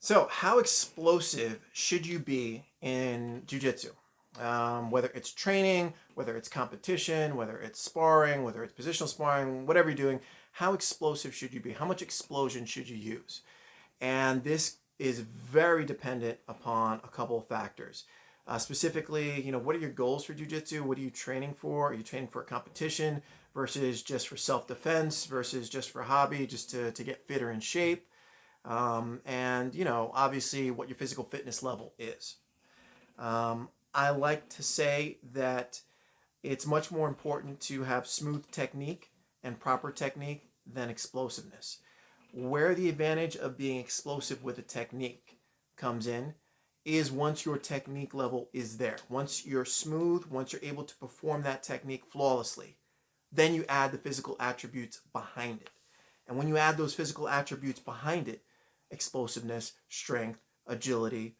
So, how explosive should you be in Jiu Jitsu? Whether it's training, whether it's competition, whether it's sparring, whether it's positional sparring, whatever you're doing, how explosive should you be? How much explosion should you use? And this is very dependent upon a couple of factors. Specifically, what are your goals for Jiu Jitsu? What are you training for? Are you training for a competition versus just for self defense versus just for hobby, just to get fitter in shape? And obviously what your physical fitness level is. I like to say that it's much more important to have smooth technique and proper technique than explosiveness. Where the advantage of being explosive with a technique comes in is once your technique level is there. Once you're smooth, once you're able to perform that technique flawlessly, then you add the physical attributes behind it. And when you add those physical attributes behind it, explosiveness, strength, agility,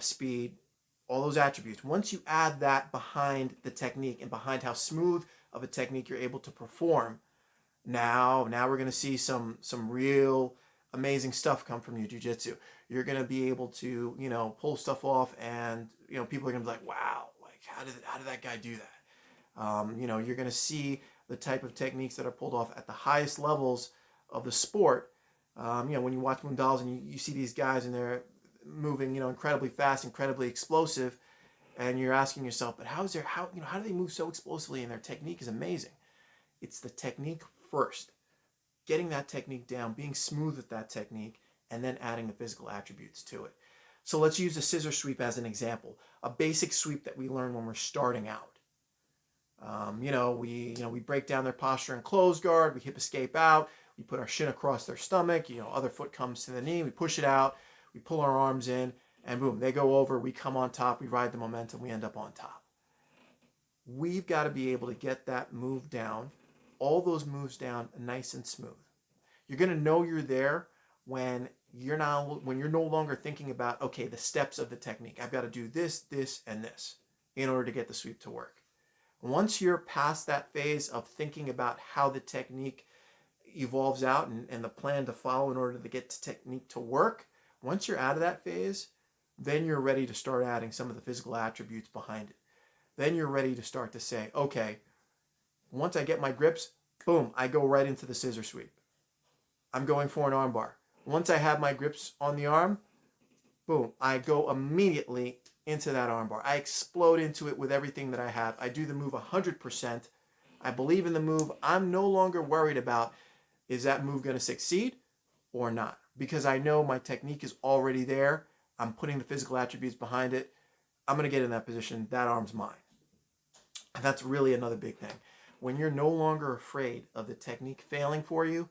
speed, all those attributes. Once you add that behind the technique and behind how smooth of a technique you're able to perform, now we're going to see some real amazing stuff come from your jiu-jitsu. You're going to be able to, pull stuff off, and people are going to be like, wow, like how did that guy do that? You're going to see the type of techniques that are pulled off at the highest levels of the sport. When you watch Moondals and you see these guys and they're moving, incredibly fast, incredibly explosive, and you're asking yourself, but how do they move so explosively and their technique is amazing? It's the technique first. Getting that technique down, being smooth with that technique, and then adding the physical attributes to it. So let's use a scissor sweep as an example. A basic sweep that we learn when we're starting out. We break down their posture in closed guard, we hip escape out, we put our shin across their stomach, other foot comes to the knee, we push it out, we pull our arms in, and boom, they go over, we come on top, we ride the momentum, we end up on top. We've got to be able to get that move down, all those moves down nice and smooth. You're going to know you're there when you're no longer thinking about, okay, the steps of the technique. I've got to do this, this, and this in order to get the sweep to work. Once you're past that phase of thinking about how the technique evolves out and the plan to follow in order to get the technique to work, once you're out of that phase, then you're ready to start adding some of the physical attributes behind it. Then you're ready to start to say, okay, once I get my grips, boom, I go right into the scissor sweep. I'm going for an arm bar. Once I have my grips on the arm, boom, I go immediately into that arm bar. I explode into it with everything that I have. I do the move 100%. I believe in the move. I'm no longer worried about, is that move going to succeed or not? Because I know my technique is already there. I'm putting the physical attributes behind it. I'm going to get in that position. That arm's mine. And that's really another big thing. When you're no longer afraid of the technique failing for you,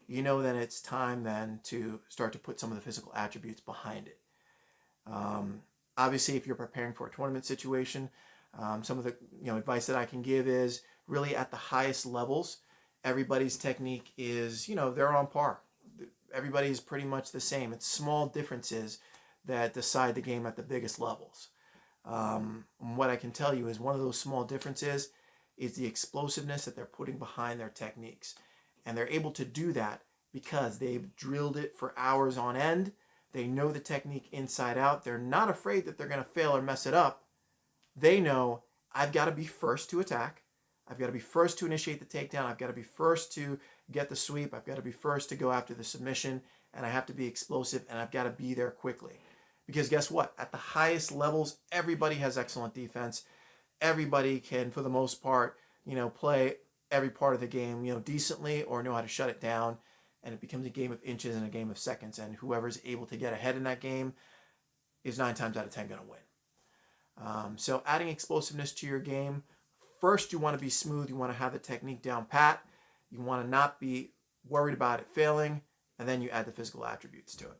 then it's time then to start to put some of the physical attributes behind it. Obviously, if you're preparing for a tournament situation, some of the advice that I can give is really at the highest levels, everybody's technique is, they're on par. Everybody's pretty much the same. It's small differences that decide the game at the biggest levels. What I can tell you is one of those small differences is the explosiveness that they're putting behind their techniques. And they're able to do that because they've drilled it for hours on end. They know the technique inside out. They're not afraid that they're going to fail or mess it up. They know, I've got to be first to attack. I've got to be first to initiate the takedown. I've got to be first to get the sweep. I've got to be first to go after the submission. And I have to be explosive, and I've got to be there quickly. Because guess what? At the highest levels, everybody has excellent defense. Everybody can, for the most part, play every part of the game, decently, or know how to shut it down. And it becomes a game of inches and a game of seconds. And whoever's able to get ahead in that game is 9 times out of 10 going to win. So adding explosiveness to your game, first you want to be smooth. You want to have the technique down pat. You want to not be worried about it failing. And then you add the physical attributes to it.